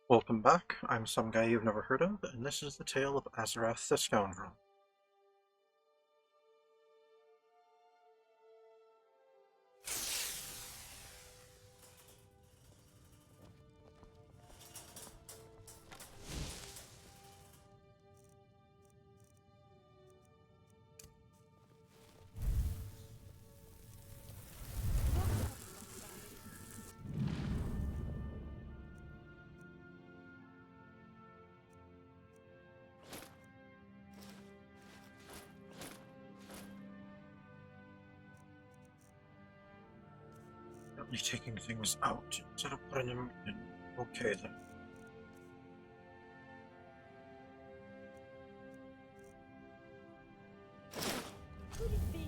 Welcome back. I'm some guy you've never heard of, and this is the tale of Azarath the Scoundrel. Gently taking things out instead of putting them in. Okay then. Could it be?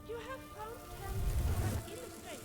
You have found Cam's illustrator.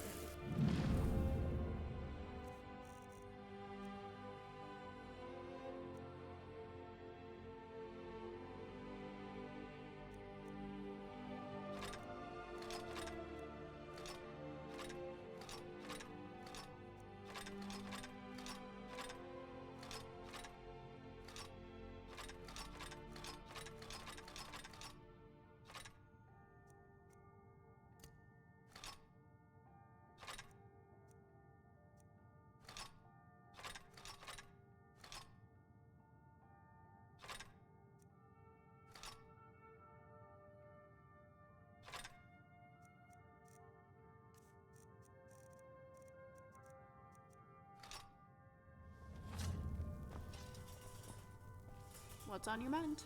What's on your mind?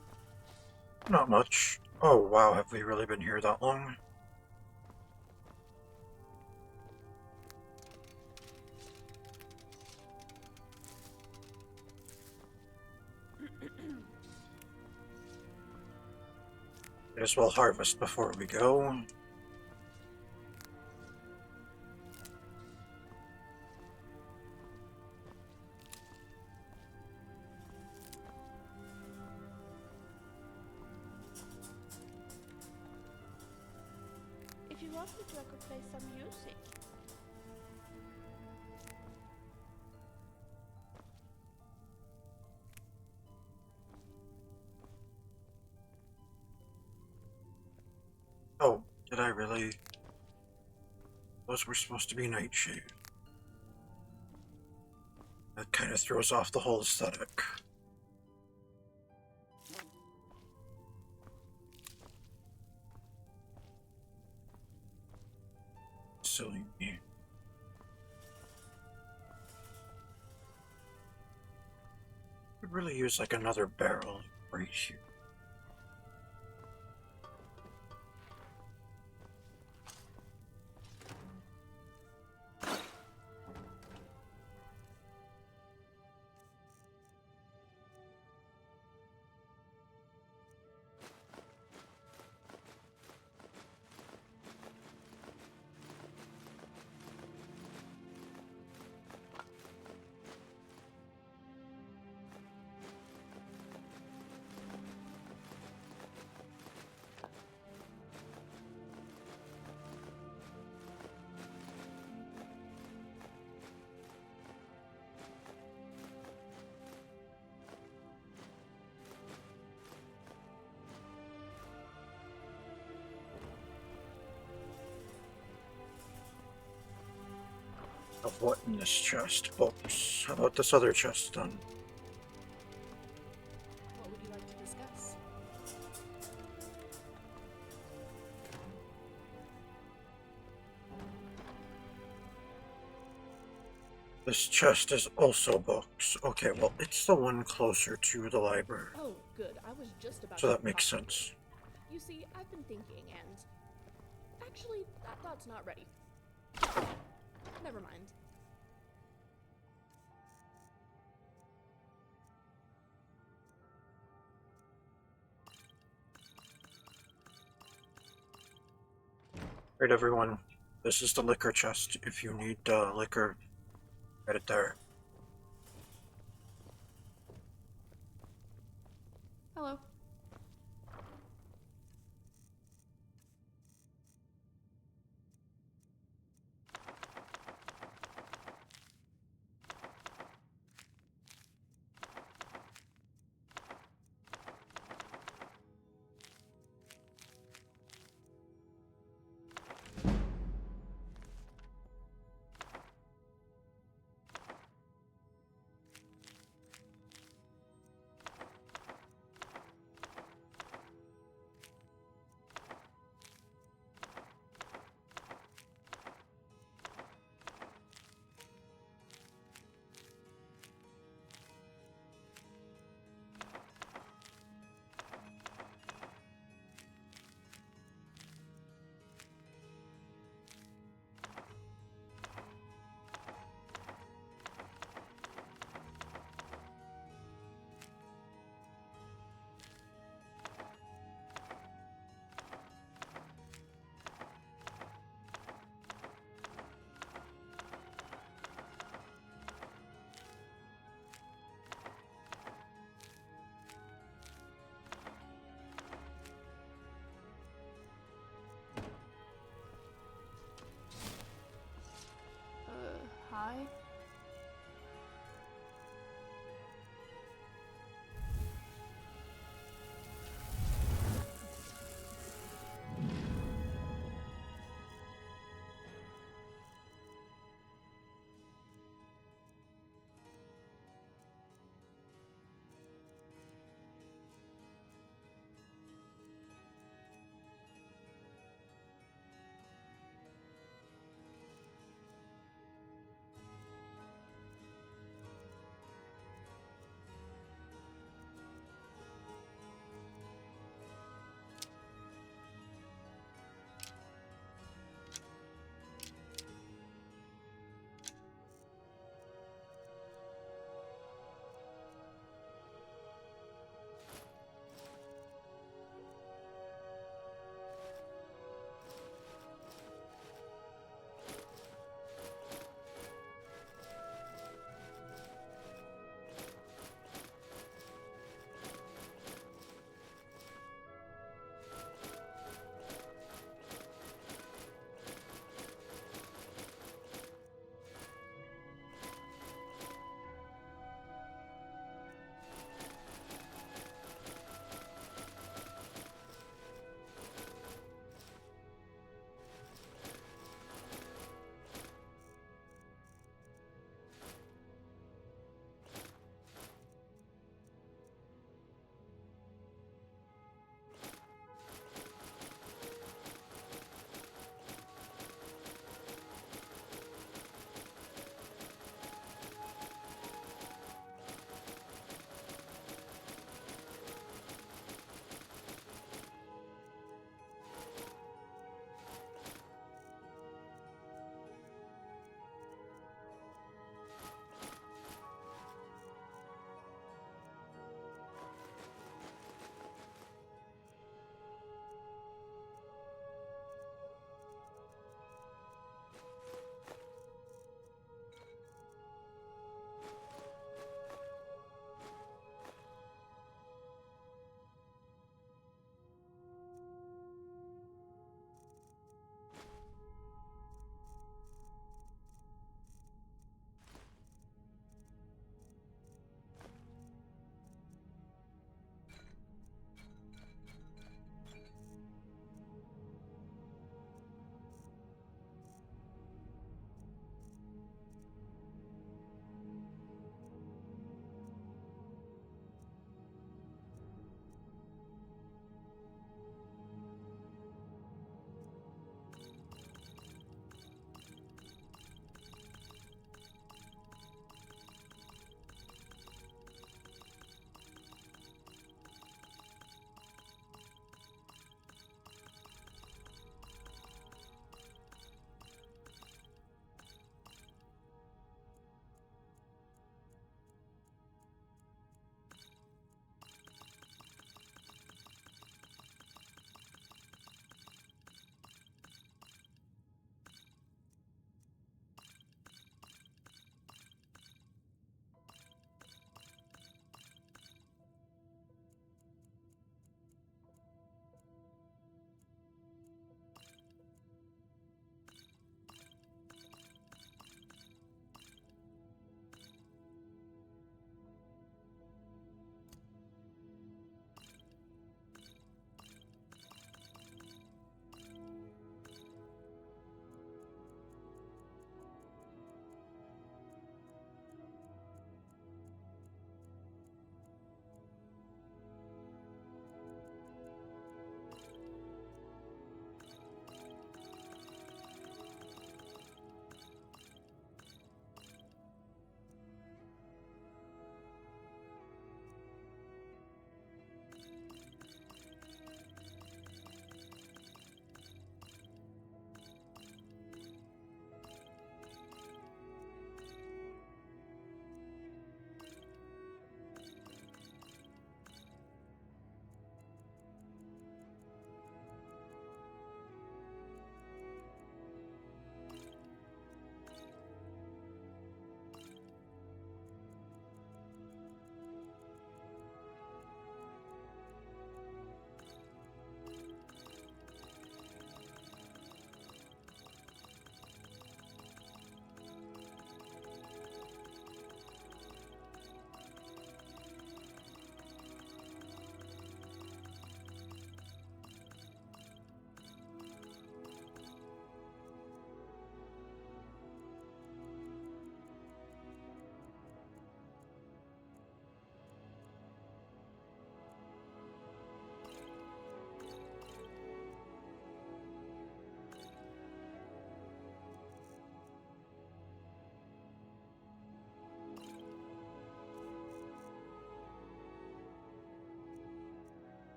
Not much. Oh wow, have we really been here that long? May as well harvest before we go. If you wanted to, I could play some music. Oh, did I really? Those were supposed to be nightshade. That kind of throws off the whole aesthetic. Silly me. Could really use like another barrel right here. Of what in this chest? Books. How about this other chest then? What would you like to discuss? This chest is also books. Okay, well, it's the one closer to the library, Oh, good. I was just about so to that makes talk to sense. you. You see, I've been thinking, and actually, that thought's not ready. Never mind. Right, everyone. This is the liquor chest. If you need liquor, get it there. Hello.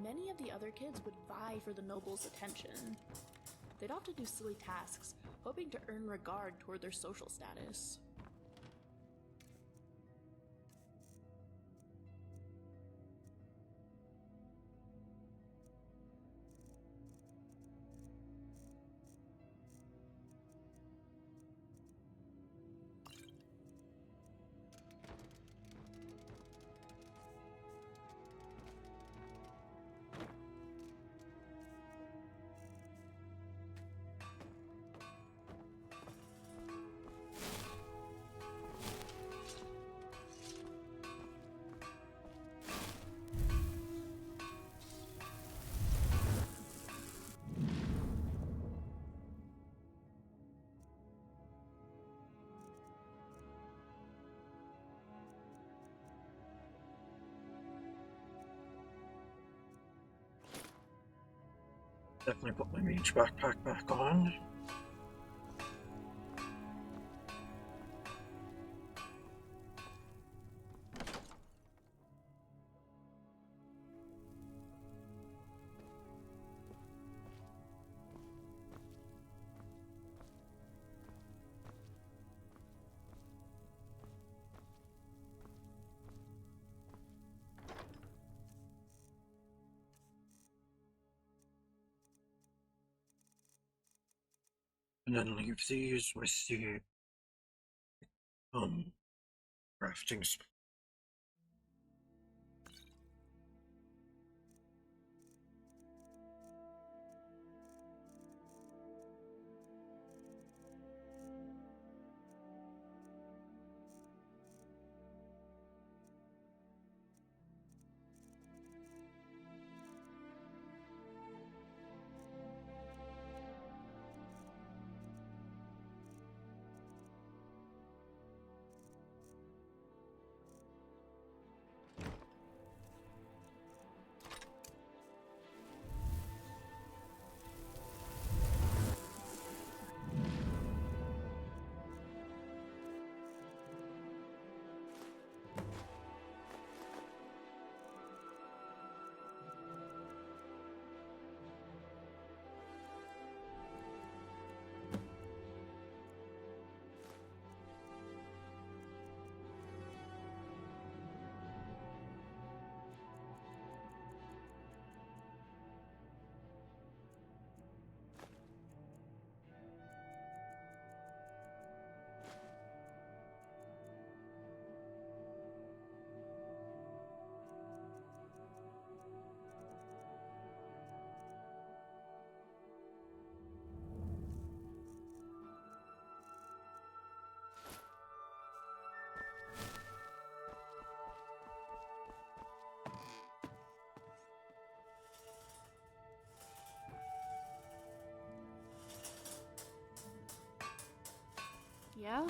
Many of the other kids would vie for the noble's attention. They'd often do silly tasks, hoping to earn regard toward their social status. Definitely put my mage backpack back on. And then leave these with the crafting spell. Yeah?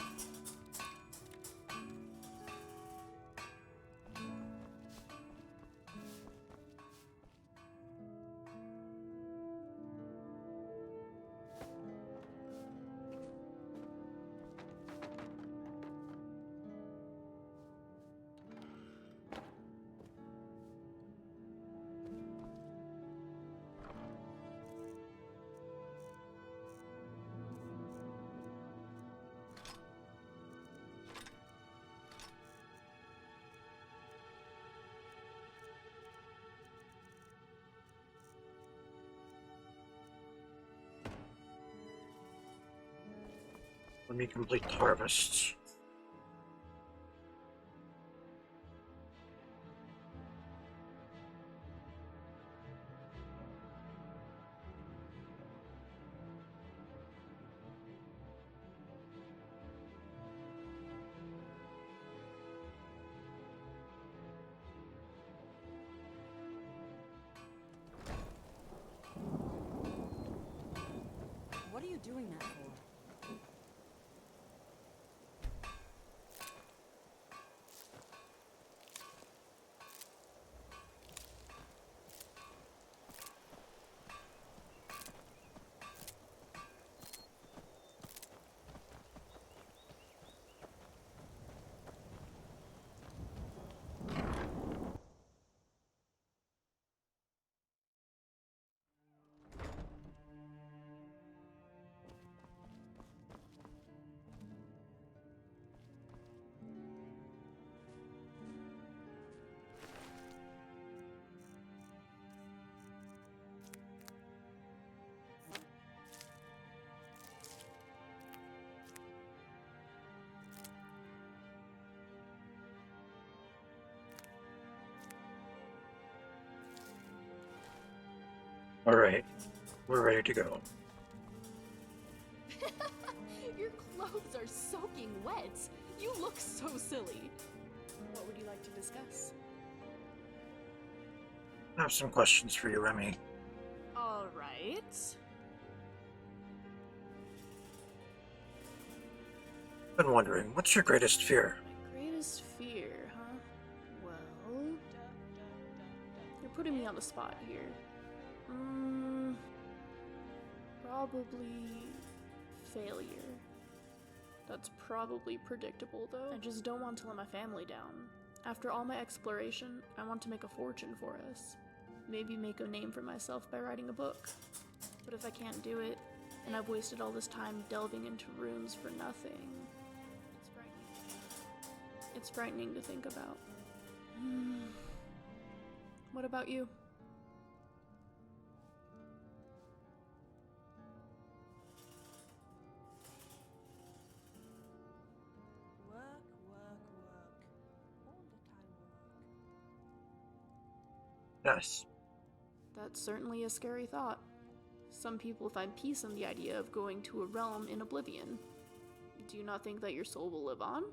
Let me complete the harvest. What are you doing that for? Alright, we're ready to go. Your clothes are soaking wet. You look so silly. What would you like to discuss? I have some questions for you, Remy. All right. Been wondering, what's your greatest fear? My greatest fear, huh? Well, you're putting me on the spot here. Probably failure. That's probably predictable, though. I just don't want to let my family down. After all my exploration, I want to make a fortune for us. Maybe make a name for myself by writing a book. But if I can't do it, and I've wasted all this time delving into runes for nothing, it's frightening to think about. What about you? Work, work, work. All the time work. Yes. That's certainly a scary thought. Some people find peace in the idea of going to a realm in oblivion. Do you not think that your soul will live on?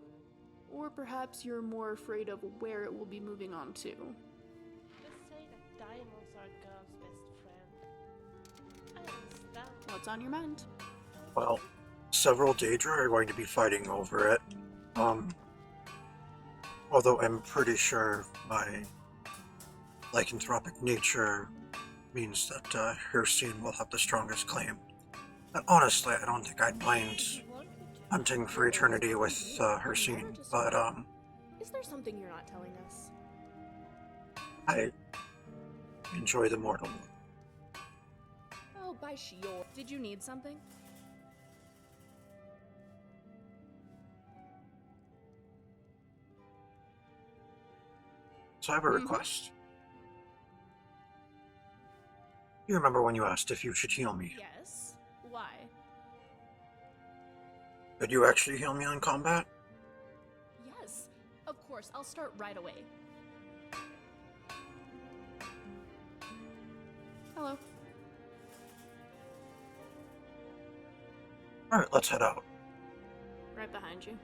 Or perhaps you're more afraid of where it will be moving on to? They say that diamonds are a girl's best friend. I understand. What's on your mind? Well, several Daedra are going to be fighting over it. Although I'm pretty sure my lycanthropic nature means that Hircine will have the strongest claim. And honestly, I don't think I'd mind You want me to? hunting for eternity with Hircine, but Is there something you're not telling us? I enjoy the mortal one. Oh, by Shior. Did you need something? So I have a request. You remember when you asked if you should heal me? Yes. Why? Did you actually heal me in combat? Yes. Of course, I'll start right away. Hello. Alright, let's head out. Right behind you.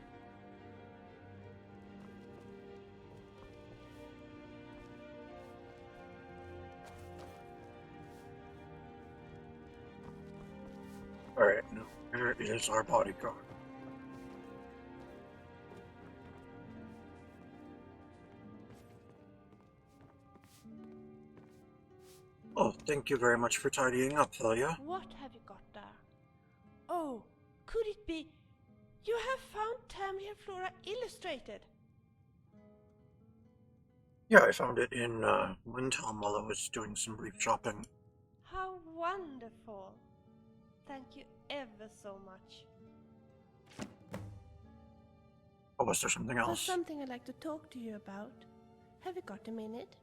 Alright, now here is our bodyguard. Oh, thank you very much for tidying up, Thalia. What have you got there? Oh, could it be? You have found Tamriel Flora Illustrated. Yeah, I found it in Windhelm while I was doing some brief shopping. How wonderful. Thank you ever so much. Oh, was there something There's else? something I'd like to talk to you about. Have you got a minute?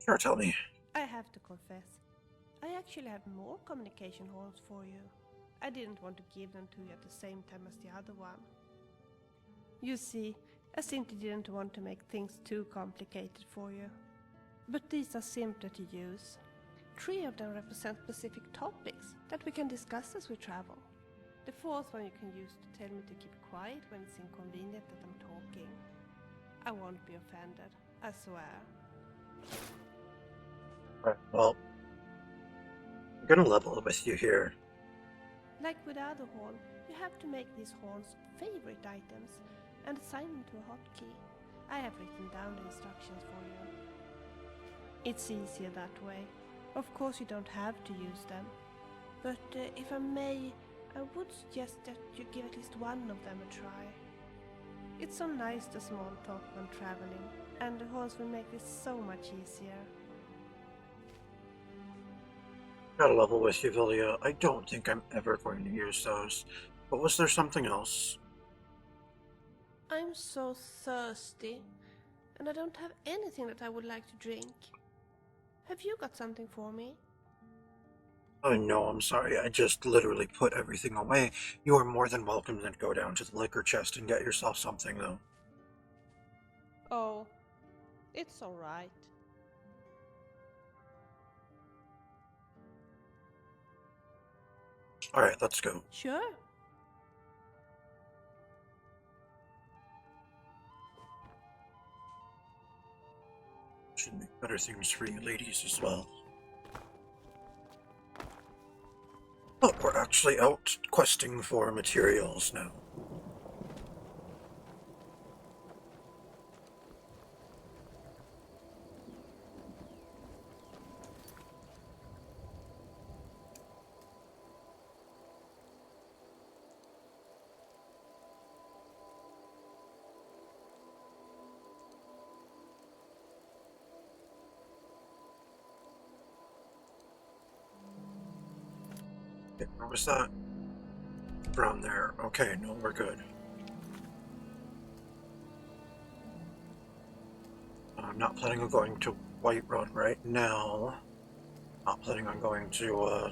Sure, tell me. I have to confess, I actually have more communication horns for you. I didn't want to give them to you at the same time as the other one. You see, I simply didn't want to make things too complicated for you. But these are simpler to use. 3 of them represent specific topics that we can discuss as we travel. The 4th one you can use to tell me to keep quiet when it's inconvenient that I'm talking. I won't be offended, I swear. Right, well, I'm gonna level with you here. Like with the other horn, you have to make these horns favorite items and assign them to a hotkey. I have written down the instructions for you. It's easier that way. Of course you don't have to use them. But if I may, I would suggest that you give at least one of them a try. It's so nice to small talk when traveling, and the horns will make this so much easier. Gotta level with you, Villia. I don't think I'm ever going to use those. But was there something else? I'm so thirsty, and I don't have anything that I would like to drink. Have you got something for me? Oh no, I'm sorry. I just literally put everything away. You are more than welcome to go down to the liquor chest and get yourself something, though. Oh, it's alright. Alright, let's go. Sure. Should make better things for you ladies as well. Oh, we're actually out questing for materials now. Okay, where was that? Around there. Okay, no, we're good. I'm not planning on going to Whiterun right now. Not planning on going to,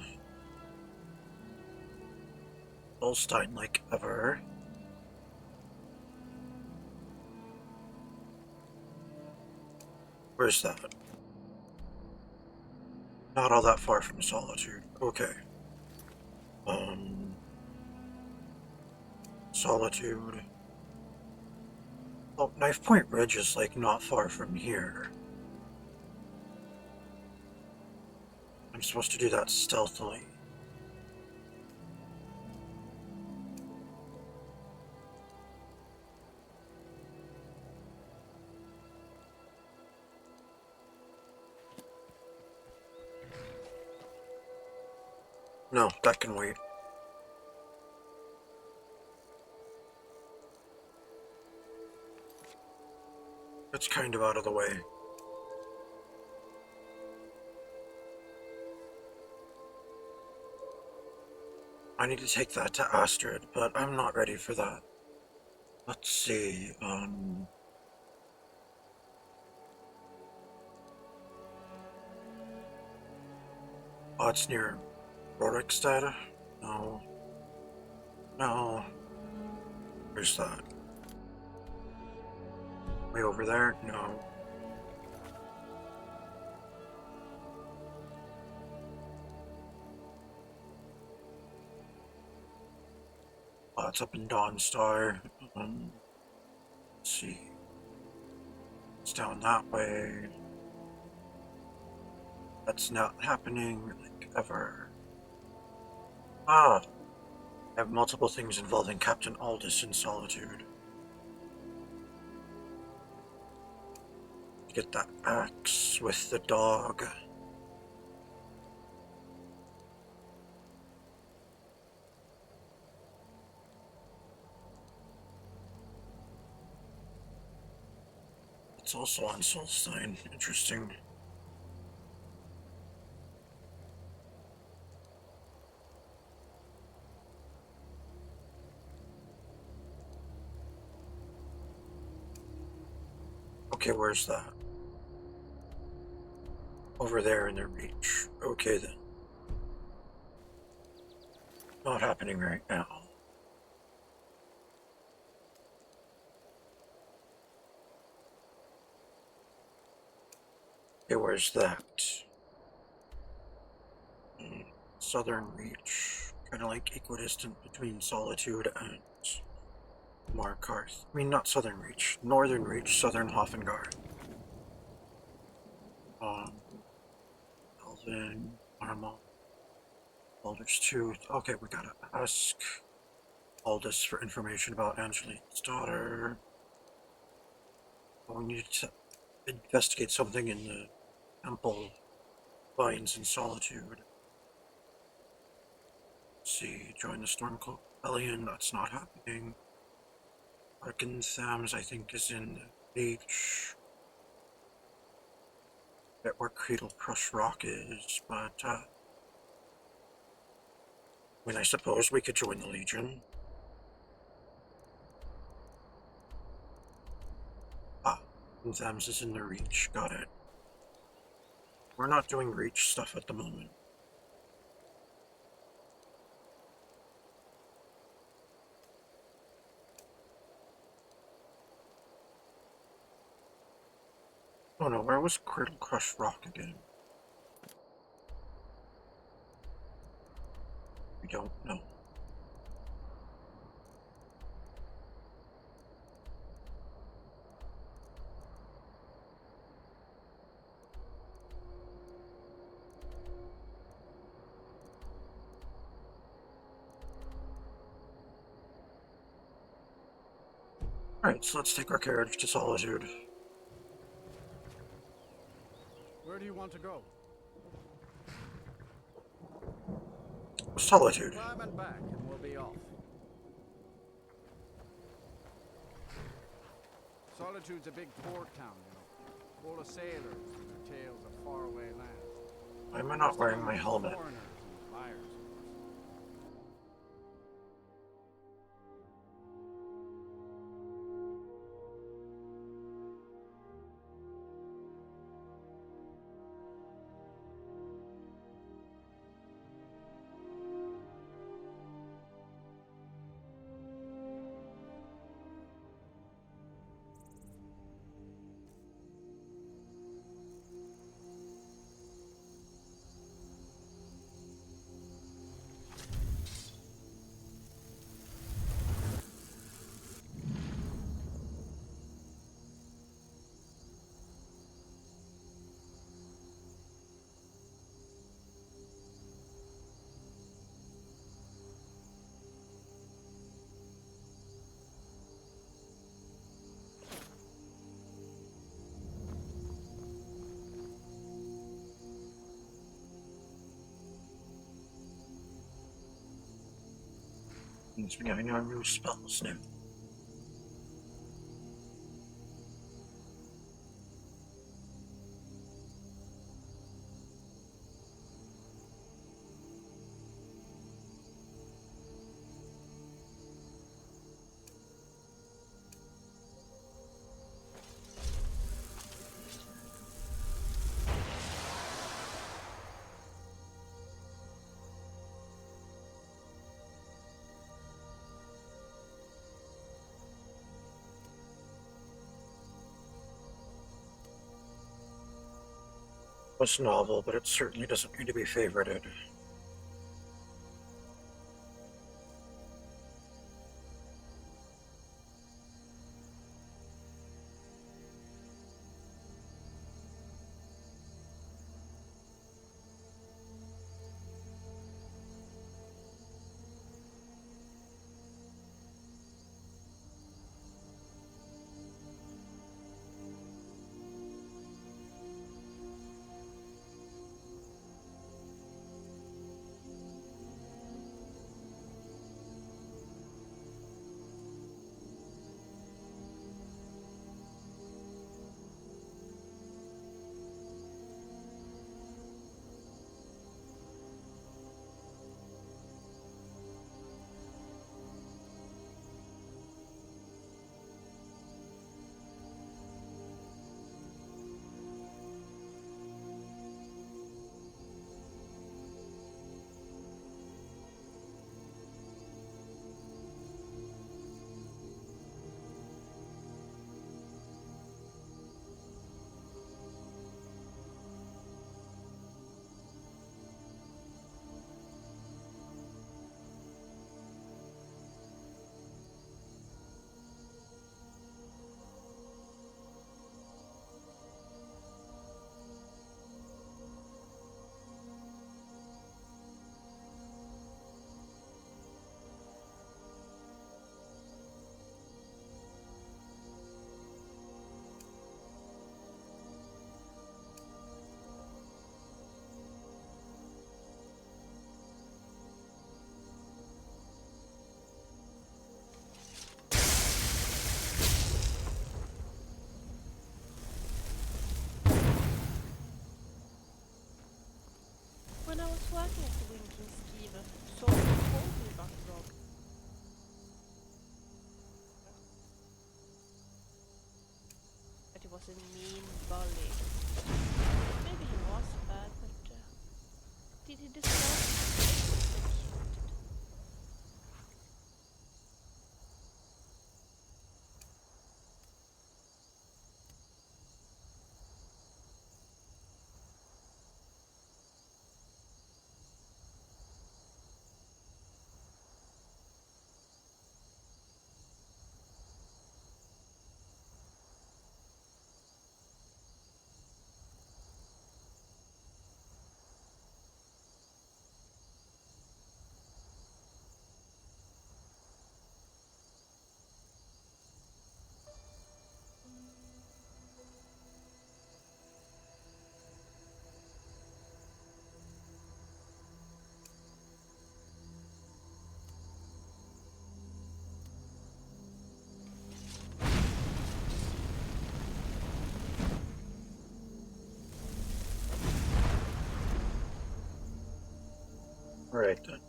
Ulstein like ever. Where's that? Not all that far from Solitude. Okay. Solitude. Oh, Knife Point Ridge is, like, not far from here. I'm supposed to do that stealthily. No, that can wait. It's kind of out of the way. I need to take that to Astrid, but I'm not ready for that. Let's see, oh, it's near Rorikstad? No. No. Where's that? Way over there? No. Oh, it's up in Dawnstar. Let's see. It's down that way. That's not happening, like, ever. Ah! I have multiple things involving Captain Aldous in Solitude. Get that axe with the dog. It's also on Solstein. Interesting. Okay, where's that? Over there in the reach. Okay then. Not happening right now. Okay, where's that? Southern reach. Kind of like equidistant between Solitude and Markarth. I mean, not Southern reach. Northern reach, Southern Hoffengard. Elvin, Armel, Baldur's Tooth. Okay, we gotta ask Aldous for information about Angelique's daughter. We need to investigate something in the temple vines in Solitude. Let's see, join the Stormcloak Rebellion. That's not happening. Arkanthams, I think, is in the beach. Get where Cradle Crush Rock is, but I mean, I suppose we could join the Legion. Ah, Arkanthams is in the Reach. Got it. We're not doing Reach stuff at the moment. Oh no, where was Cradle Crush Rock again? don't know. Alright, so let's take our carriage to Solitude. Where do you want to go? Solitude. Climb and back, and we'll be off. Solitude's a big port town, you know, full of sailors and their tales of faraway lands. Why am I not wearing my helmet? Foreigners and liars, of course. Means we're getting our new spells now. It's novel, but it certainly doesn't need to be favorited. When I was working at the Winking Skiver, someone told me about the dog. That he was a mean bully. Maybe he was bad, but did he deserve to be executed? Alright then.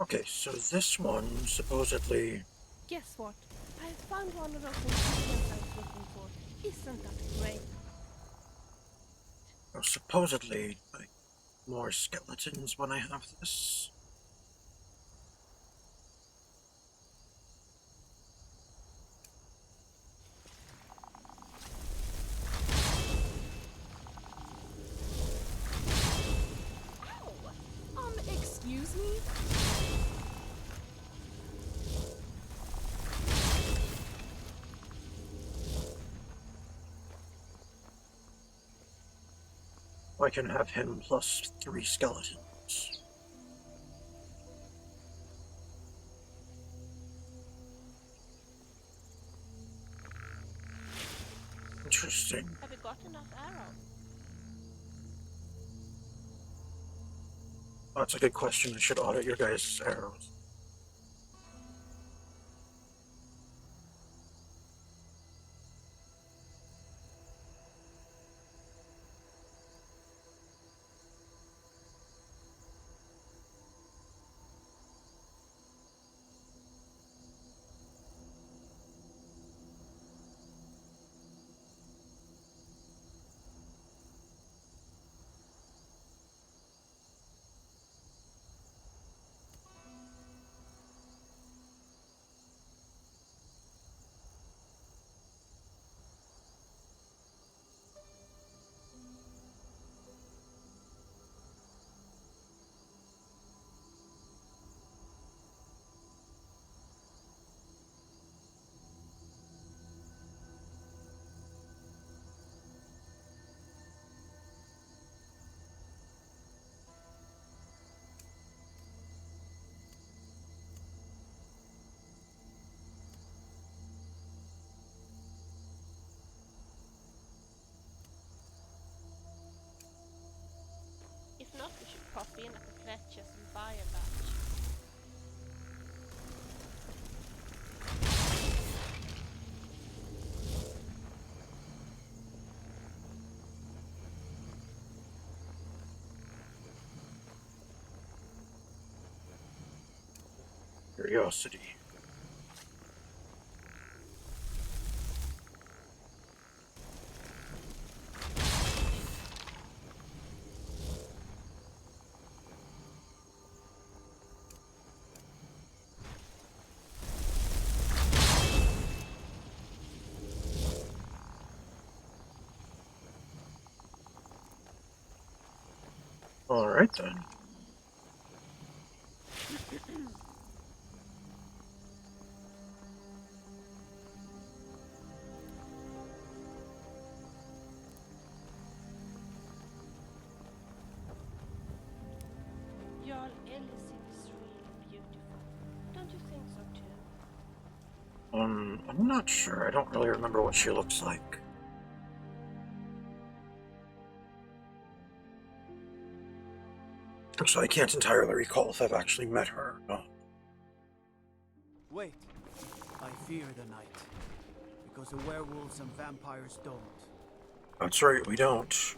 Okay, so this one supposedly... Guess what? I found one of those ingredients I was looking for. Isn't that great? Well, supposedly, like, more skeletons when I have this. Excuse me? I can have him plus 3 skeletons. Interesting. Have you got enough arrows? Oh, that's a good question. I should audit your guys' arrows. If not, we should pop in at the Fletchers and buy a batch. Curiosity. Alright then. Jarl Ellison is really beautiful. Don't you think so too? I'm not sure. I don't really remember what she looks like. So I can't entirely recall if I've actually met her or not. Wait. I fear the night. Because the werewolves and vampires don't. That's right, we don't.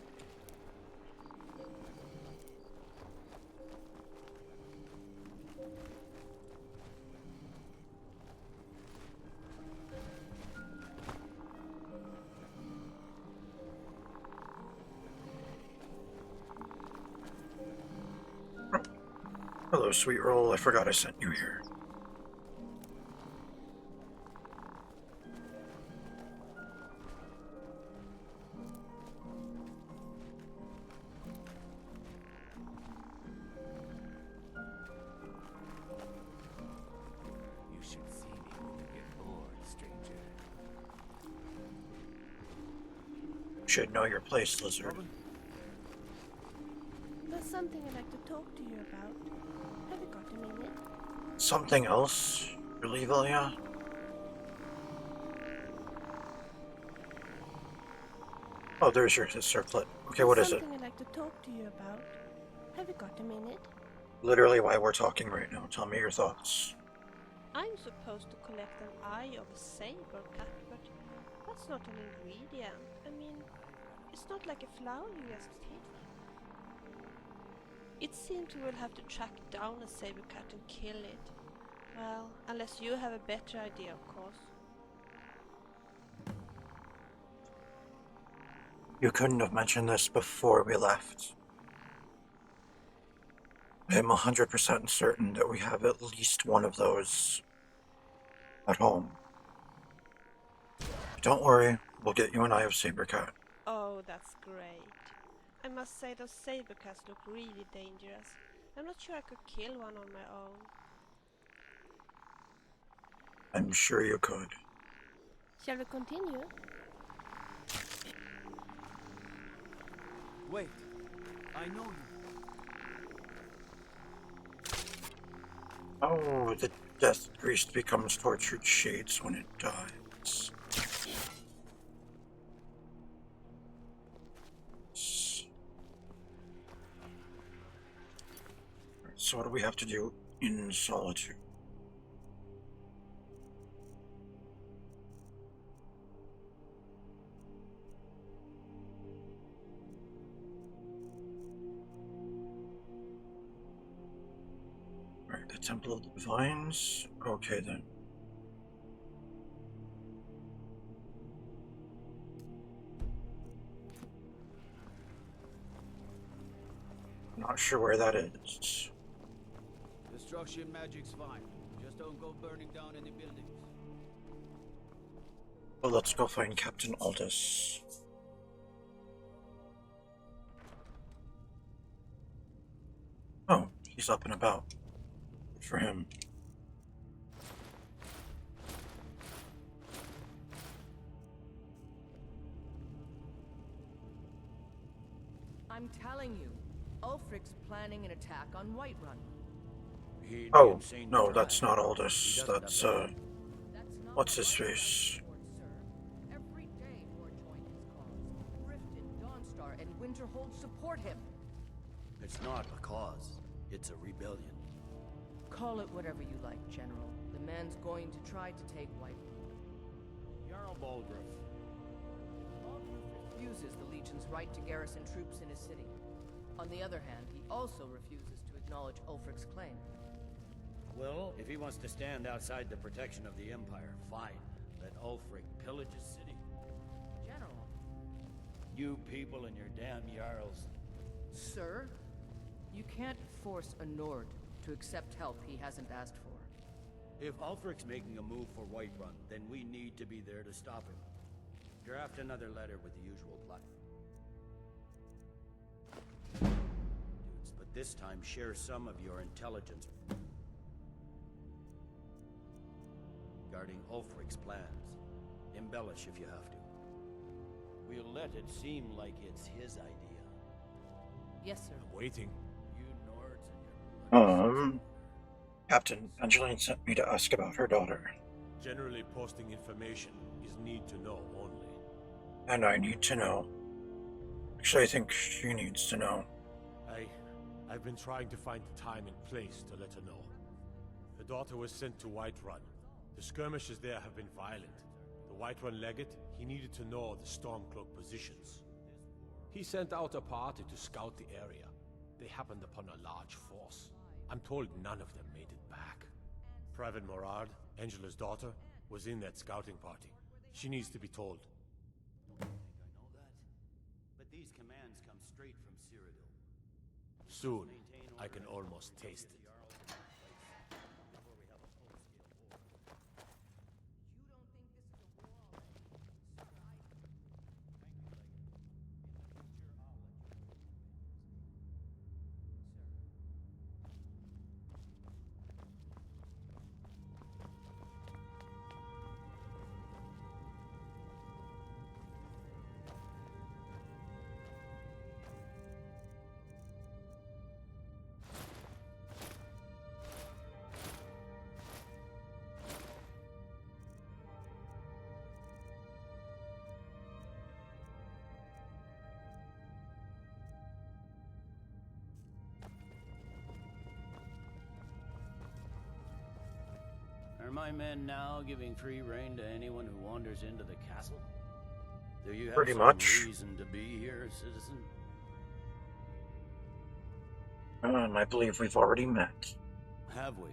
Hello, sweet roll. I forgot I sent you here. You should see me when you get bored, stranger. You should know your place, lizard. Robin? There's something I'd like to talk to you about. Have you got a minute? Something else? Really, Valia? Oh, there's your circlet. Okay, what is it? Something I'd like to talk to you about. Have you got a minute? Literally why we're talking right now. Tell me your thoughts. I'm supposed to collect an eye of a saber cat, but that's not an ingredient. I mean, It's not like a flower you just take. It seems we will have to track down a saber cat and kill it. Well, unless you have a better idea, of course. You couldn't have mentioned this before we left. I am 100% certain that we have at least one of those at home. Don't worry, we'll get you an eye of Sabercat. Oh, that's great. I must say those saber cats look really dangerous. I'm not sure I could kill one on my own. I'm sure you could. Shall we continue? Wait, I know you. Oh, the death priest becomes tortured shades when it dies. So what do we have to do in Solitude? Right, the Temple of the Divines. Okay then. Not sure where that is. Destruction magic's fine. Just don't go burning down any buildings. Well, let's go find Captain Aldous. Oh, he's up and about. Good for him. I'm telling you, Ulfric's planning an attack on Whiterun. Oh, no, that's not Aldous. That's, That's not what's his what Whiterun face? supports, sir. Every day more join his cause. Riften, Dawnstar, and Winterhold support him. It's not a cause. It's a rebellion. Call it whatever you like, General. The man's going to try to take Whiterun. Jarl Baldriff. Baldriff refuses the Legion's right to garrison troops in his city. On the other hand, he also refuses to acknowledge Ulfric's claim. Well, if he wants to stand outside the protection of the Empire, fine. Let Ulfric pillage his city. General. You people and your damn Jarls. Sir? You can't force a Nord to accept help he hasn't asked for. If Ulfric's making a move for Whiterun, then we need to be there to stop him. Draft another letter with the usual plot. Dudes, but this time share some of your intelligence regarding Ulfric's plans. Embellish if you have to. We'll let it seem like it's his idea. Yes, sir. Waiting. You Nords and your... Captain, Angeline sent me to ask about her daughter. Generally, posting information is need to know only. And I need to know. Actually, I think she needs to know. I've been trying to find the time and place to let her know. The daughter was sent to Whiterun. The skirmishes there have been violent. The Whiterun legate, he needed to know the Stormcloak positions. He sent out a party to scout the area. They happened upon a large force. I'm told none of them made it back. Private Morard, Angela's daughter, was in that scouting party. She needs to be told. I know that. But these commands come straight from Cyrodiil. Soon, I can almost taste it. Are my men now giving free rein to anyone who wanders into the castle? Do you have Pretty some much. reason to be here, citizen? I believe we've already met. Have we?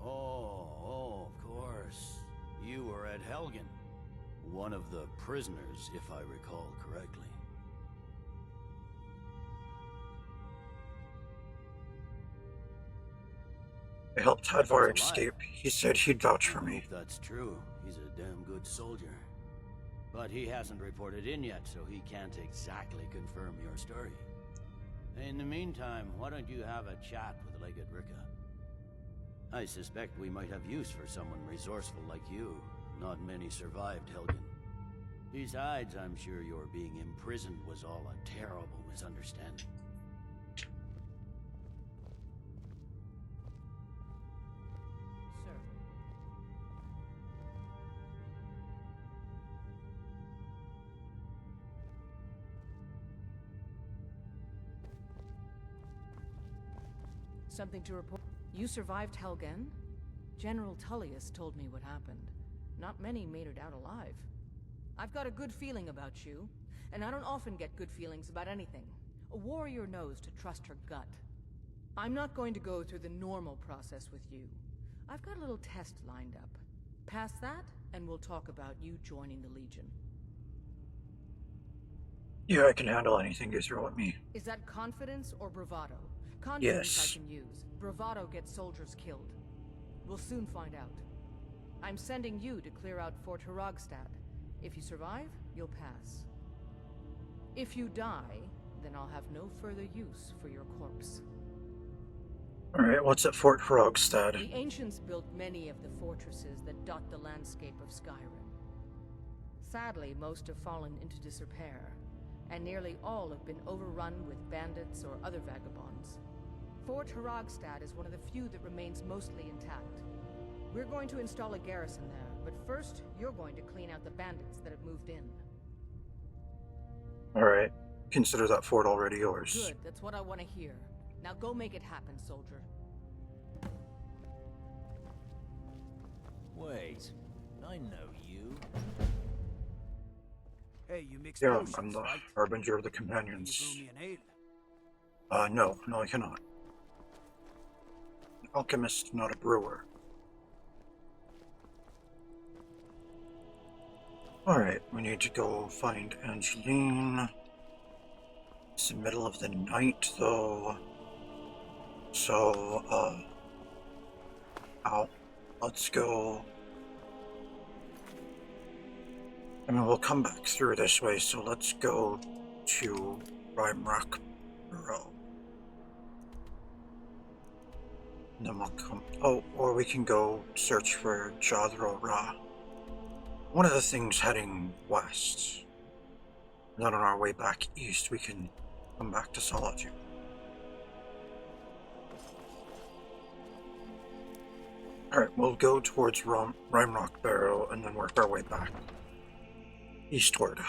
Oh, of course. You were at Helgen. One of the prisoners, if I recall correctly. I helped He's Hadvar alive. escape. He said he'd vouch for I me. hope that's true. He's a damn good soldier. But he hasn't reported in yet, so he can't exactly confirm your story. In the meantime, why don't you have a chat with Legate Ricka? I suspect we might have use for someone resourceful like you. Not many survived Helgen. Besides, I'm sure your being imprisoned was all a terrible misunderstanding. Sir. Something to report? You survived Helgen? General Tullius told me what happened. Not many made it out alive. I've got a good feeling about you, and I don't often get good feelings about anything. A warrior knows to trust her gut. I'm not going to go through the normal process with you. I've got a little test lined up. Pass that, and we'll talk about you joining the Legion. Yeah, I can handle anything you throw at me. Is that confidence or bravado? Confidence Yes. I can use. Bravado gets soldiers killed. We'll soon find out. I'm sending you to clear out Fort Herogstad. If you survive, you'll pass. If you die, then I'll have no further use for your corpse. Alright, what's at Fort Hrogstad? The ancients built many of the fortresses that dot the landscape of Skyrim. Sadly, most have fallen into disrepair, and nearly all have been overrun with bandits or other vagabonds. Fort Herogstad is one of the few that remains mostly intact. We're going to install a garrison there, but first, you're going to clean out the bandits that have moved in. Alright, consider that fort already yours. Good, that's what I want to hear. Now go make it happen, soldier. Wait, I know you. Hey, you mix Yeah, potions, I'm the right? Harbinger of the Can you Companions. brew me an ale? No, I cannot. An alchemist, not a brewer. Alright, we need to go find Angeline. It's the middle of the night, though. So, let's go. I mean, we'll come back through this way, so let's go to Rhymerock Burrow. And then we'll come. Oh, or we can go search for Jadro Ra. One of the things heading west. And then on our way back east, we can come back to Solitude. Alright, we'll go towards Rhymerock Barrow and then work our way back eastward.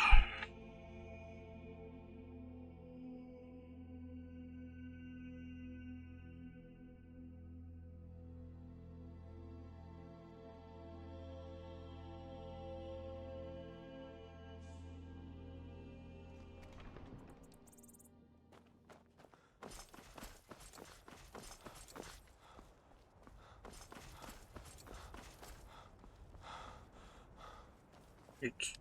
Each.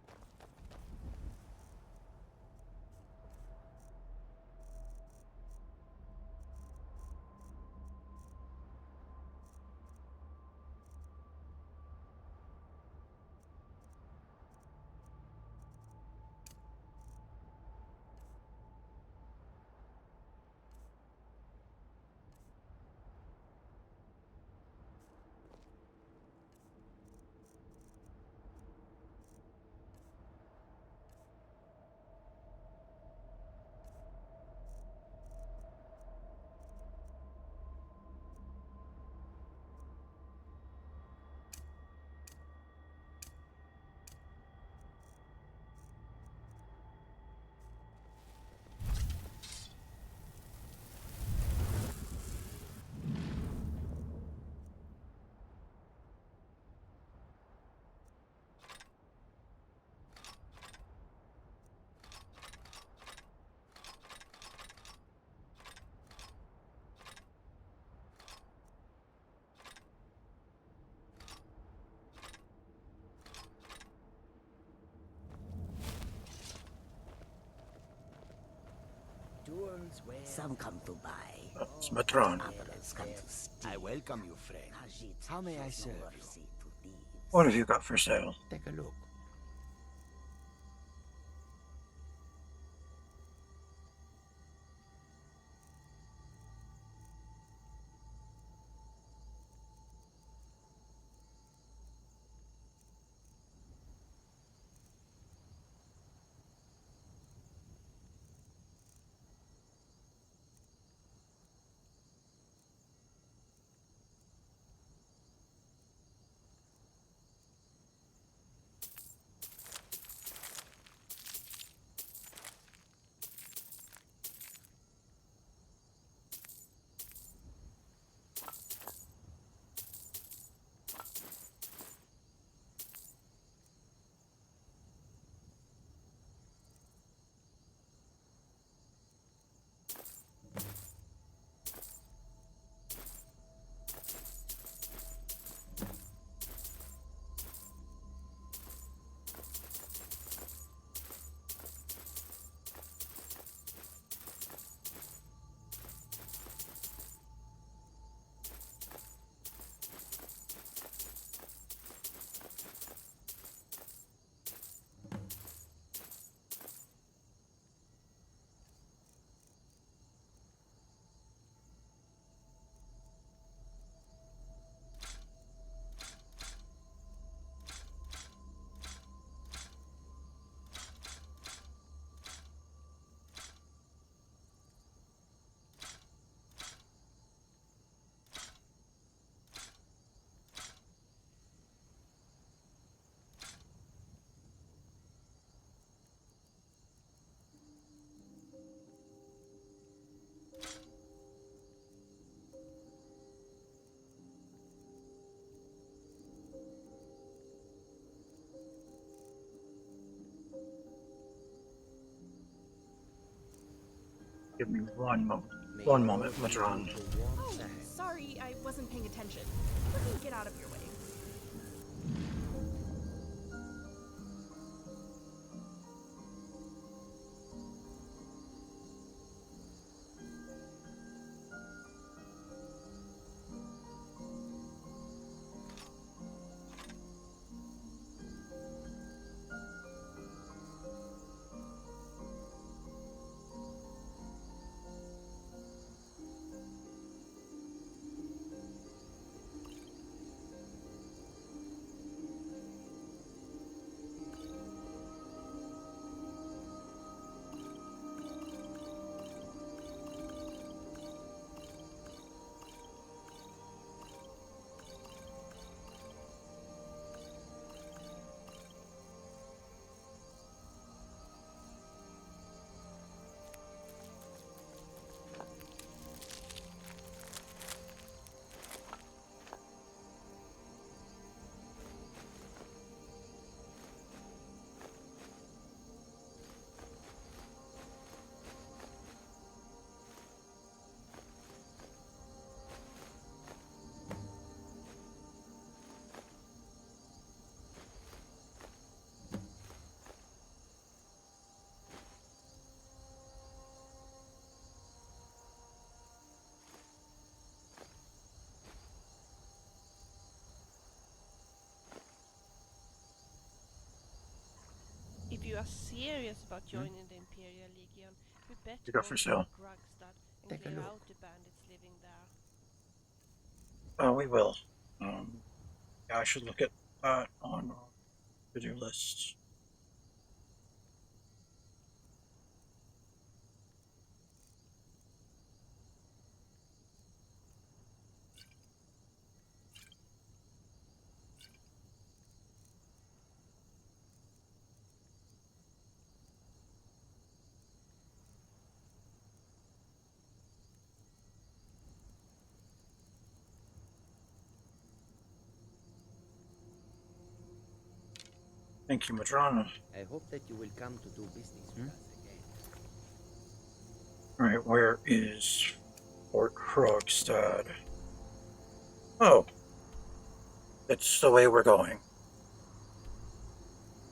Some come to buy. It's Matron. Others come to steal. I welcome you, friend. How may I serve you? Mercy to thieves. What have you got for sale? Take a look. Give me one moment. One moment, Matron. Oh, sorry, I wasn't paying attention. Let me get out of your way. If you are serious about joining the Imperial Legion, we better You go got for to sale. Grugstad and Take a clear look. out the bandits living there. We will. Yeah, I should look at that on our to-do list. Thank you, Madrona. I hope that you will come to do business with us again. Alright, where is Fort Krogstad? Oh. It's the way we're going.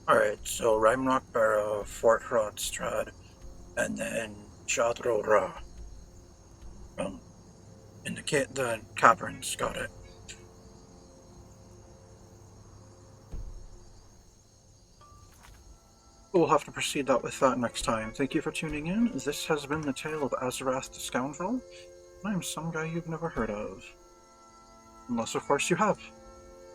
Alright, so Rimrock Barrow, Fort Krogstad, and then Jadro Ra. Indicate the caverns, got it. We'll have to proceed with that next time. Thank you for tuning in. This has been the tale of Azarath the Scoundrel. I'm some guy you've never heard of. Unless, of course, you have.